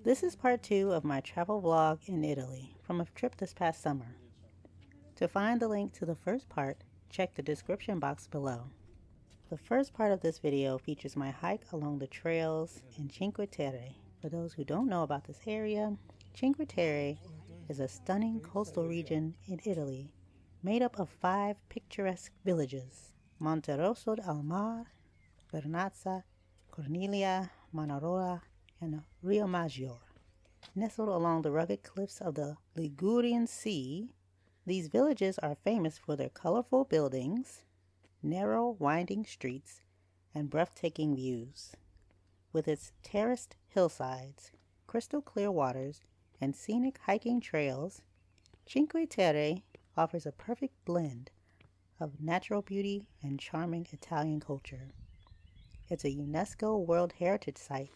This is part 2 of my travel vlog in Italy from a trip this past summer. To find the link to the first part, check the description box below. The first part of this video features my hike along the trails in Cinque Terre. For those who don't know about this area, Cinque Terre is a stunning coastal region in Italy made up of 5 picturesque villages: Monterosso al Mar, Vernazza, Cornelia, Manarola, and Riomaggiore. Nestled along the rugged cliffs of the Ligurian Sea, these villages are famous for their colorful buildings, narrow, winding streets, and breathtaking views. With its terraced hillsides, crystal clear waters, and scenic hiking trails, Cinque Terre offers a perfect blend of natural beauty and charming Italian culture. It's a UNESCO World Heritage Site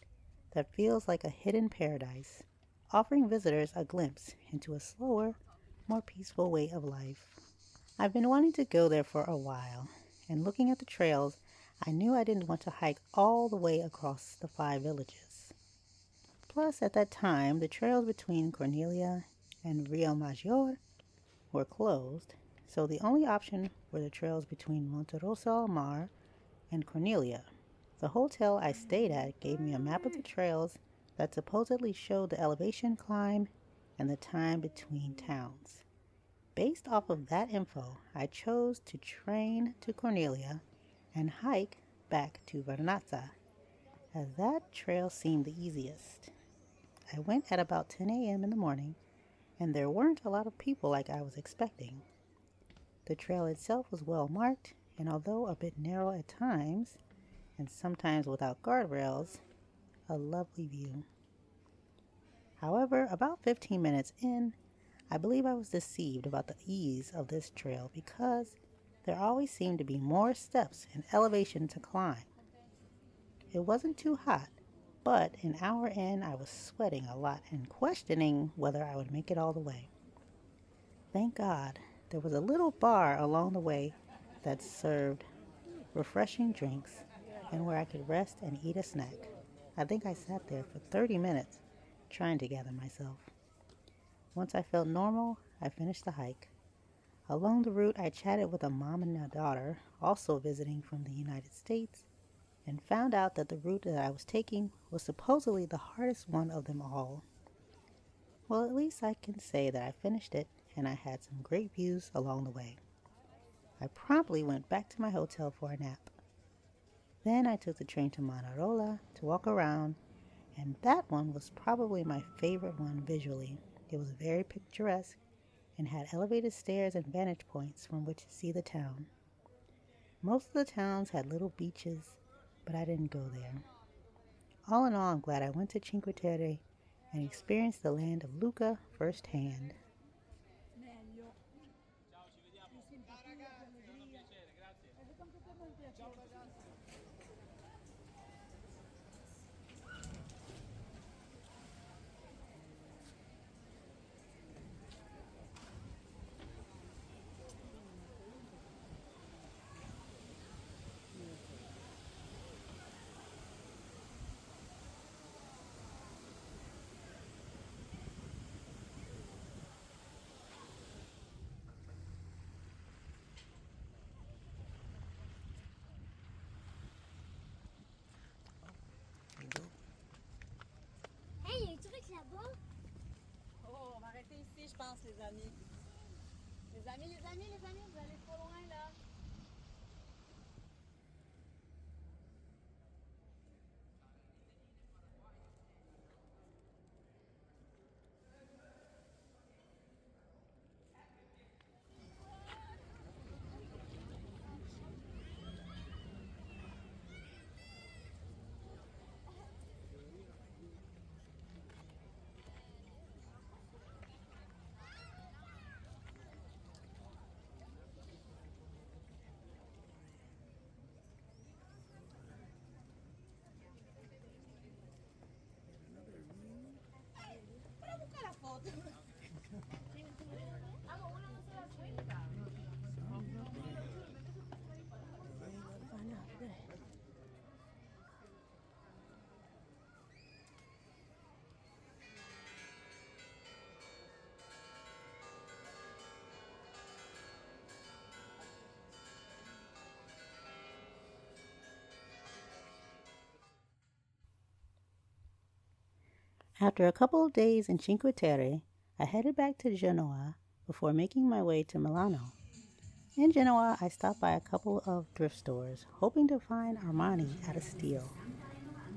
that feels like a hidden paradise, offering visitors a glimpse into a slower, more peaceful way of life. I've been wanting to go there for a while, and looking at the trails, I knew I didn't want to hike all the way across the 5 villages. Plus, at that time, the trails between Cornelia and Riomaggiore were closed, so the only option were the trails between Monterosso al Mar and Cornelia. The hotel I stayed at gave me a map of the trails that supposedly showed the elevation climb and the time between towns. Based off of that info, I chose to train to Cornelia and hike back to Vernazza, as that trail seemed the easiest. I went at about 10 a.m. in the morning, and there weren't a lot of people like I was expecting. The trail itself was well marked, and although a bit narrow at times, and sometimes without guardrails, a lovely view. However, about 15 minutes in, I believe I was deceived about the ease of this trail because there always seemed to be more steps and elevation to climb. It wasn't too hot, but an hour in I was sweating a lot and questioning whether I would make it all the way. Thank God there was a little bar along the way that served refreshing drinks and where I could rest and eat a snack. I think I sat there for 30 minutes trying to gather myself. Once I felt normal, I finished the hike. Along the route, I chatted with a mom and a daughter, also visiting from the United States, and found out that the route that I was taking was supposedly the hardest one of them all. Well, at least I can say that I finished it and I had some great views along the way. I promptly went back to my hotel for a nap. Then I took the train to Manarola to walk around, and that one was probably my favorite one visually. It was very picturesque and had elevated stairs and vantage points from which to see the town. Most of the towns had little beaches, but I didn't go there. All in all, I'm glad I went to Cinque Terre and experienced the land of Luca firsthand. Hey, il y a un truc là-bas. Oh, on va arrêter ici, je pense, les amis. Les amis, vous allez trop loin, là. After a couple of days in Cinque Terre, I headed back to Genoa before making my way to Milano. In Genoa, I stopped by a couple of thrift stores, hoping to find Armani at a steal.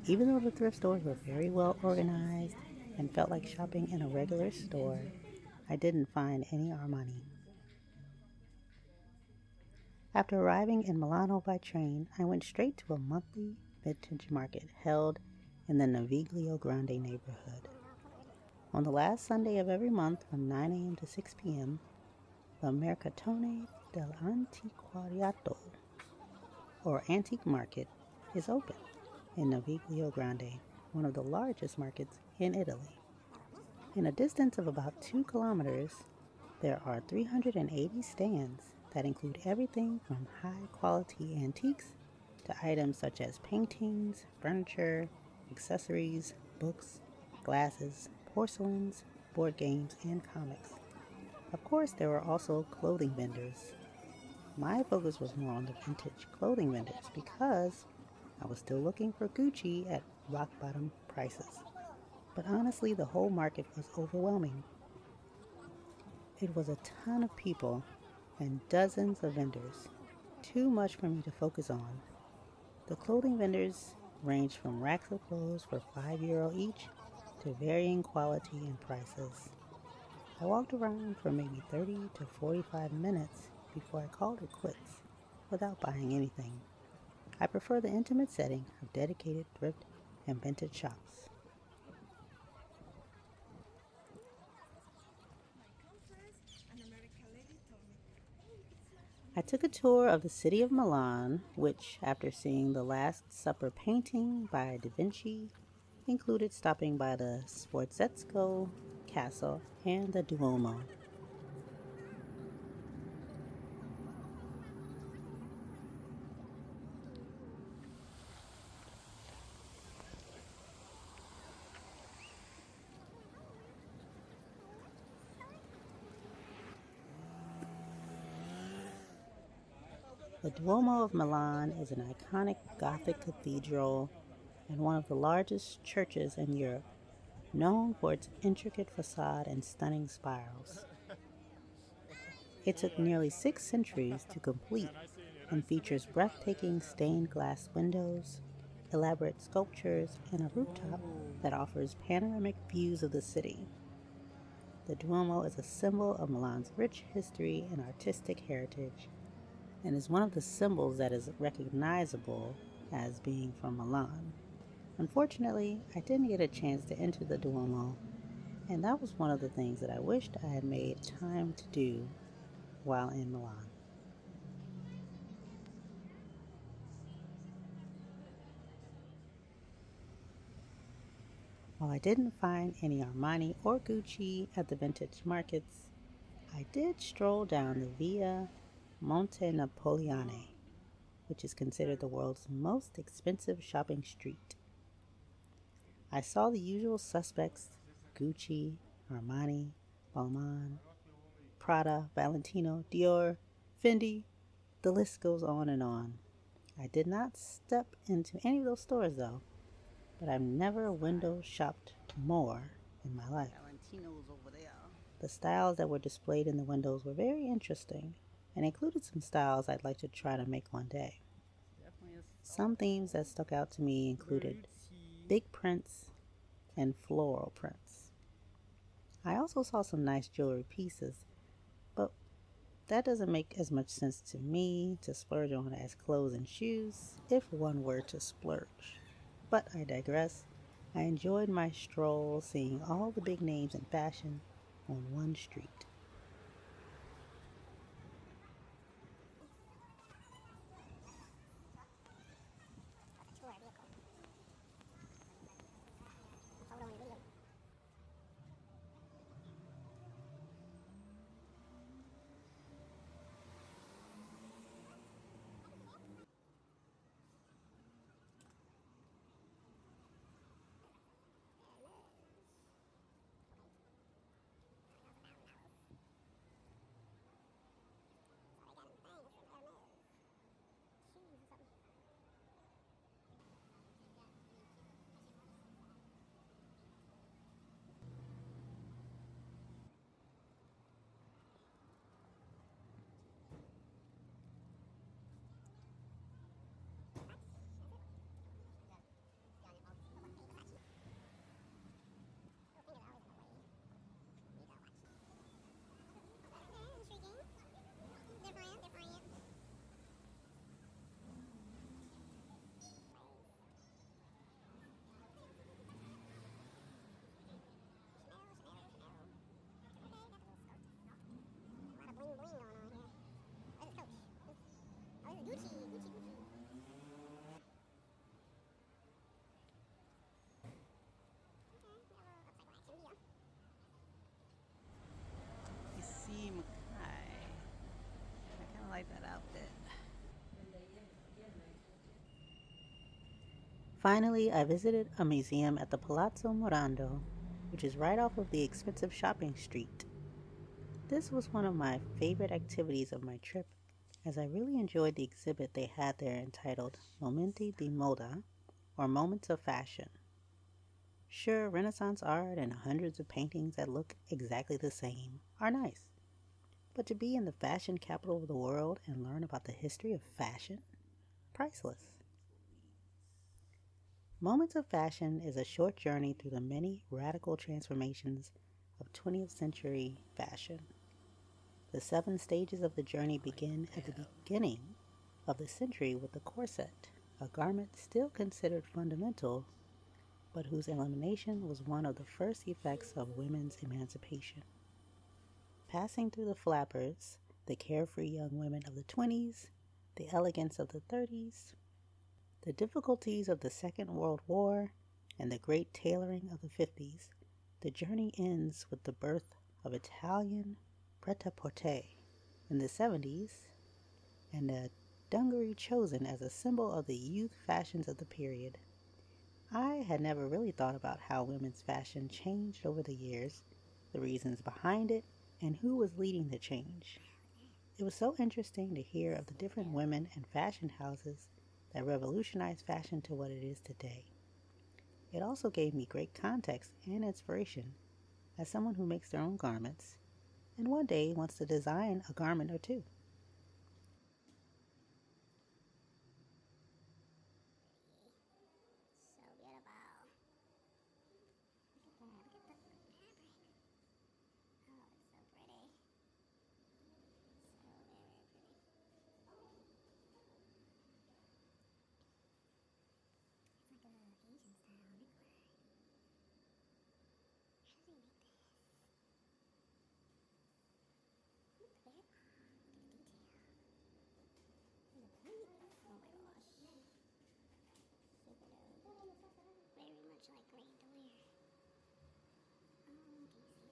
Even though the thrift stores were very well organized and felt like shopping in a regular store, I didn't find any Armani. After arriving in Milano by train, I went straight to a monthly vintage market held in the Navigli Grande neighborhood. On the last Sunday of every month from 9 a.m. to 6 p.m., the Mercatone dell'Antiquariato, or Antique Market, is open in Navigli Grande, one of the largest markets in Italy. In a distance of about 2 kilometers, there are 380 stands that include everything from high-quality antiques to items such as paintings, furniture, accessories, books, glasses, porcelains, board games, and comics. Of course, there were also clothing vendors. My focus was more on the vintage clothing vendors because I was still looking for Gucci at rock-bottom prices. But honestly, the whole market was overwhelming. It was a ton of people and dozens of vendors. Too much for me to focus on. The clothing vendors ranged from racks of clothes for €5 each to varying quality and prices. I walked around for maybe 30 to 45 minutes before I called it quits without buying anything. I prefer the intimate setting of dedicated thrift and vintage shops. I took a tour of the city of Milan, which, after seeing the Last Supper painting by Da Vinci, included stopping by the Sforzesco Castle and the Duomo. The Duomo of Milan is an iconic Gothic cathedral and one of the largest churches in Europe, known for its intricate facade and stunning spirals. It took nearly 6 centuries to complete and features breathtaking stained glass windows, elaborate sculptures, and a rooftop that offers panoramic views of the city. The Duomo is a symbol of Milan's rich history and artistic heritage, and is one of the symbols that is recognizable as being from Milan. Unfortunately, I didn't get a chance to enter the Duomo, and that was one of the things that I wished I had made time to do while in Milan. While I didn't find any Armani or Gucci at the vintage markets, I did stroll down the Via Monte Napoleone, which is considered the world's most expensive shopping street. I saw the usual suspects: Gucci, Armani, Balmain, Prada, Valentino, Dior, Fendi. The list goes on and on. I did not step into any of those stores though, but I've never window shopped more in my life. Valentino's over there. The styles that were displayed in the windows were very interesting and included some styles I'd like to try to make one day. Some themes that stuck out to me included big prints and floral prints. I also saw some nice jewelry pieces, but that doesn't make as much sense to me to splurge on as clothes and shoes if one were to splurge. But I digress. I enjoyed my stroll seeing all the big names in fashion on one street. Finally, I visited a museum at the Palazzo Morando, which is right off of the expensive shopping street. This was one of my favorite activities of my trip, as I really enjoyed the exhibit they had there entitled Momenti di Moda, or Moments of Fashion. Sure, Renaissance art and hundreds of paintings that look exactly the same are nice, but to be in the fashion capital of the world and learn about the history of fashion, priceless. Moments of Fashion is a short journey through the many radical transformations of 20th century fashion. The 7 stages of the journey begin at the beginning of the century with the corset, a garment still considered fundamental, but whose elimination was one of the first effects of women's emancipation. Passing through the flappers, the carefree young women of the 20s, the elegance of the 30s, the difficulties of the Second World War, and the great tailoring of the 50s, the journey ends with the birth of Italian pret-a-porter in the 70s, and a dungaree chosen as a symbol of the youth fashions of the period. I had never really thought about how women's fashion changed over the years, the reasons behind it, and who was leading the change. It was so interesting to hear of the different women and fashion houses that revolutionized fashion to what it is today. It also gave me great context and inspiration as someone who makes their own garments and one day wants to design a garment or two. So beautiful. Look at that. Look at the fabric. Oh, it's so pretty. So very pretty. It's like a Asian style neckline. How do they make this? Look at that. Look at the detail. And the pleats. Oh my gosh. Super dope. Very much like ready to wear. Oh, can you see it? Can't really see it.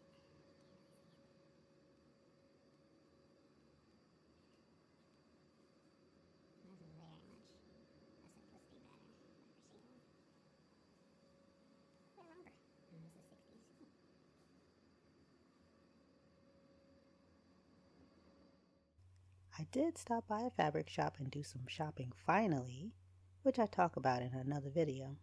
This is very much a simplicity pattern I've ever seen. I remember. This is the 60s. I did stop by a fabric shop and do some shopping finally, which I talk about in another video.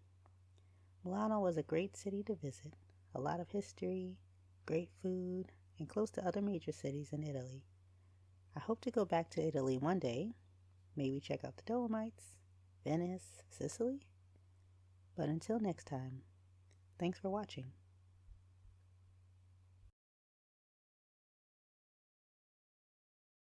Milano was a great city to visit, a lot of history, great food, and close to other major cities in Italy. I hope to go back to Italy one day, maybe check out the Dolomites, Venice, Sicily. But until next time, thanks for watching.